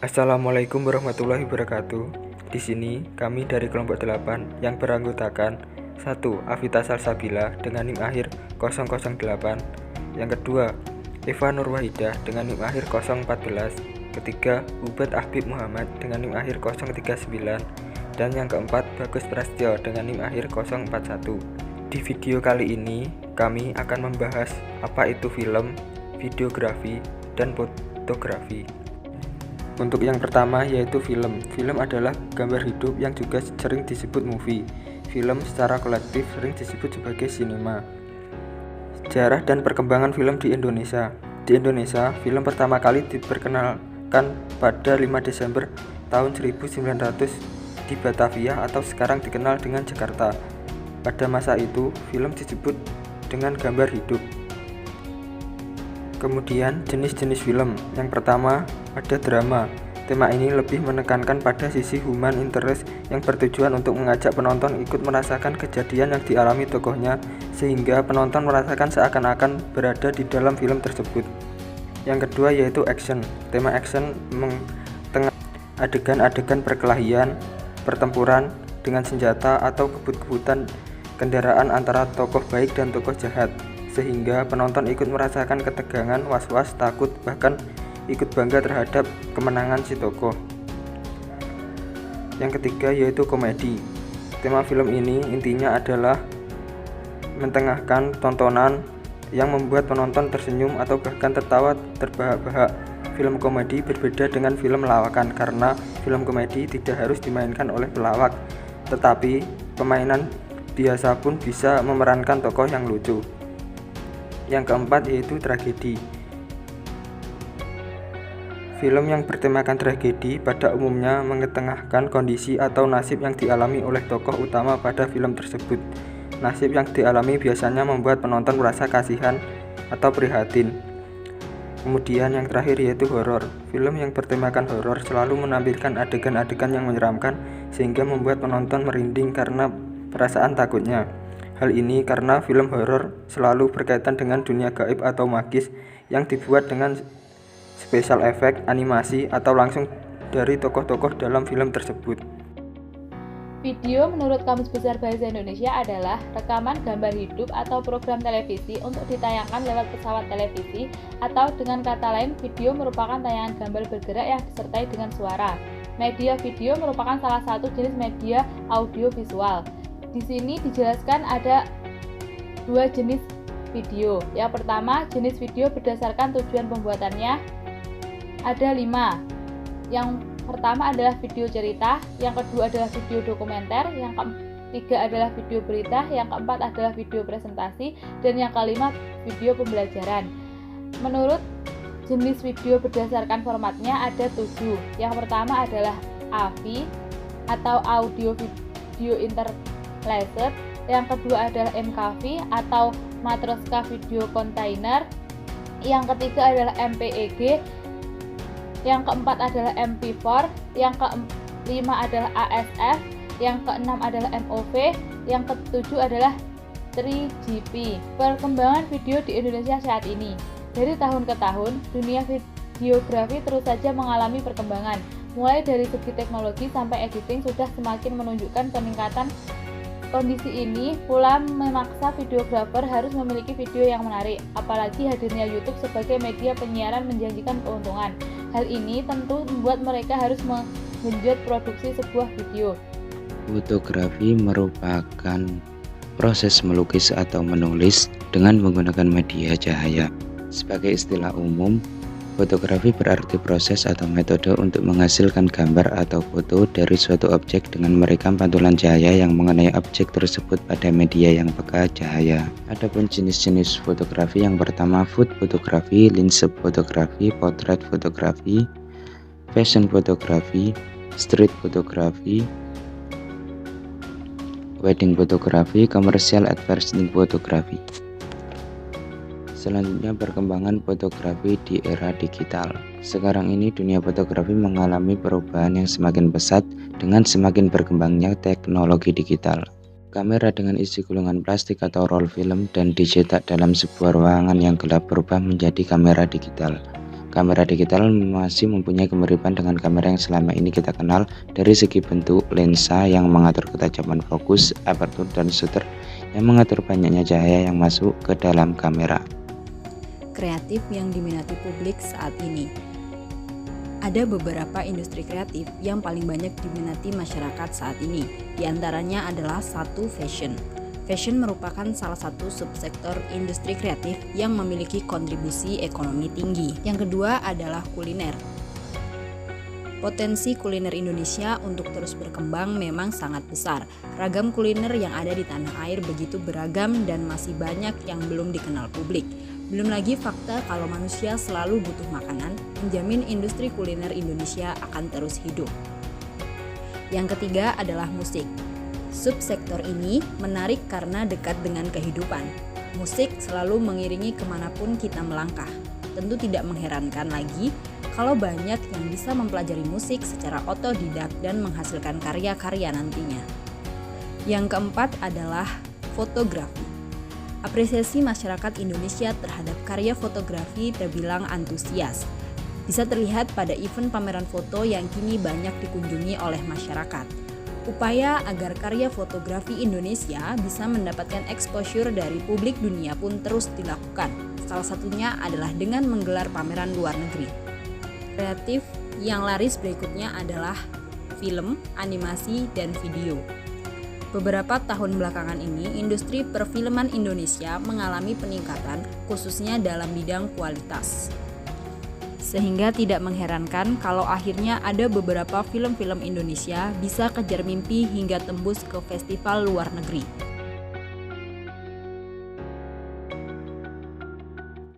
Assalamualaikum warahmatullahi wabarakatuh. Di sini kami dari kelompok 8 yang beranggotakan 1. Afita Salsabila dengan NIM akhir 008. Yang kedua, Eva Nurwahidah dengan NIM akhir 014. Ketiga, Ubed Ahbib Muhammad dengan NIM akhir 039. Dan yang keempat, Bagus Prasetyo dengan NIM akhir 041. Di video kali ini kami akan membahas apa itu film, videografi, dan fotografi. Untuk yang pertama yaitu film. Film adalah gambar hidup yang juga sering disebut movie. Film secara kolektif sering disebut sebagai sinema. Sejarah dan perkembangan film di Indonesia. Di Indonesia, film pertama kali diperkenalkan pada 5 Desember tahun 1900 di Batavia atau sekarang dikenal dengan Jakarta. Pada masa itu, film disebut dengan gambar hidup. Kemudian jenis-jenis film. Yang pertama ada drama. Tema ini lebih menekankan pada sisi human interest yang bertujuan untuk mengajak penonton ikut merasakan kejadian yang dialami tokohnya sehingga penonton merasakan seakan-akan berada di dalam film tersebut. Yang kedua yaitu action. Tema action mengetengahkan adegan-adegan perkelahian, pertempuran dengan senjata atau kebut-kebutan kendaraan antara tokoh baik dan tokoh jahat, sehingga penonton ikut merasakan ketegangan, was-was, takut, bahkan ikut bangga terhadap kemenangan si tokoh. Yang ketiga yaitu komedi. Tema film ini intinya adalah mentengahkan tontonan yang membuat penonton tersenyum atau bahkan tertawa terbahak-bahak. Film komedi berbeda dengan film lawakan karena film komedi tidak harus dimainkan oleh pelawak, tetapi pemainan biasa pun bisa memerankan tokoh yang lucu. Yang keempat yaitu tragedi. Film yang bertemakan tragedi pada umumnya mengetengahkan kondisi atau nasib yang dialami oleh tokoh utama pada film tersebut. Nasib yang dialami biasanya membuat penonton merasa kasihan atau prihatin. Kemudian yang terakhir yaitu horor. Film yang bertemakan horor selalu menampilkan adegan-adegan yang menyeramkan sehingga membuat penonton merinding karena perasaan takutnya. Hal ini karena film horor selalu berkaitan dengan dunia gaib atau magis yang dibuat dengan special effect, animasi, atau langsung dari tokoh-tokoh dalam film tersebut. Video menurut Kamus Besar Bahasa Indonesia adalah rekaman gambar hidup atau program televisi untuk ditayangkan lewat pesawat televisi, atau dengan kata lain video merupakan tayangan gambar bergerak yang disertai dengan suara. Media video merupakan salah satu jenis media audiovisual. Di sini dijelaskan ada dua jenis video. Yang pertama, jenis video berdasarkan tujuan pembuatannya ada 5. Yang pertama adalah video cerita, yang kedua adalah video dokumenter, yang ketiga adalah video berita, yang keempat adalah video presentasi, dan yang kelima video pembelajaran. Menurut jenis video berdasarkan formatnya ada 7. Yang pertama adalah AVI atau audio video interlaced, yang kedua adalah MKV atau Matroska Video Container, yang ketiga adalah MPEG, yang keempat adalah MP4, yang kelima adalah ASF, yang keenam adalah MOV, yang ketujuh adalah 3GP. Perkembangan video di Indonesia saat ini. Dari tahun ke tahun, dunia videografi terus saja mengalami perkembangan. Mulai dari segi teknologi sampai editing sudah semakin menunjukkan peningkatan. Kondisi ini pula memaksa videografer harus memiliki video yang menarik, apalagi hadirnya YouTube sebagai media penyiaran menjanjikan keuntungan. Hal ini tentu membuat mereka harus menggenjot produksi sebuah video. Fotografi merupakan proses melukis atau menulis dengan menggunakan media cahaya. Sebagai istilah umum, fotografi berarti proses atau metode untuk menghasilkan gambar atau foto dari suatu objek dengan merekam pantulan cahaya yang mengenai objek tersebut pada media yang peka cahaya. Adapun jenis-jenis fotografi, yang pertama food fotografi, landscape fotografi, portrait fotografi, fashion fotografi, street fotografi, wedding fotografi, commercial advertising fotografi. Selanjutnya, perkembangan fotografi di era digital. Sekarang ini dunia fotografi mengalami perubahan yang semakin pesat dengan semakin berkembangnya teknologi digital. Kamera dengan isi gulungan plastik atau roll film dan dicetak dalam sebuah ruangan yang gelap berubah menjadi kamera digital. Kamera digital masih mempunyai kemiripan dengan kamera yang selama ini kita kenal dari segi bentuk, lensa yang mengatur ketajaman fokus, aperture, dan shutter yang mengatur banyaknya cahaya yang masuk ke dalam kamera. Kreatif yang diminati publik saat ini. Ada beberapa industri kreatif yang paling banyak diminati masyarakat saat ini. Di antaranya adalah satu, fashion. Fashion merupakan salah satu subsektor industri kreatif yang memiliki kontribusi ekonomi tinggi. Yang kedua adalah kuliner. Potensi kuliner Indonesia untuk terus berkembang memang sangat besar. Ragam kuliner yang ada di tanah air begitu beragam dan masih banyak yang belum dikenal publik. Belum lagi fakta kalau manusia selalu butuh makanan, menjamin industri kuliner Indonesia akan terus hidup. Yang ketiga adalah musik. Subsektor ini menarik karena dekat dengan kehidupan. Musik selalu mengiringi kemanapun kita melangkah. Tentu tidak mengherankan lagi kalau banyak yang bisa mempelajari musik secara otodidak dan menghasilkan karya-karya nantinya. Yang keempat adalah fotografi. Apresiasi masyarakat Indonesia terhadap karya fotografi terbilang antusias. Bisa terlihat pada event pameran foto yang kini banyak dikunjungi oleh masyarakat. Upaya agar karya fotografi Indonesia bisa mendapatkan exposure dari publik dunia pun terus dilakukan. Salah satunya adalah dengan menggelar pameran luar negeri. Kreatif yang laris berikutnya adalah film, animasi, dan video. Beberapa tahun belakangan ini, industri perfilman Indonesia mengalami peningkatan khususnya dalam bidang kualitas. Sehingga tidak mengherankan kalau akhirnya ada beberapa film-film Indonesia bisa kejar mimpi hingga tembus ke festival luar negeri.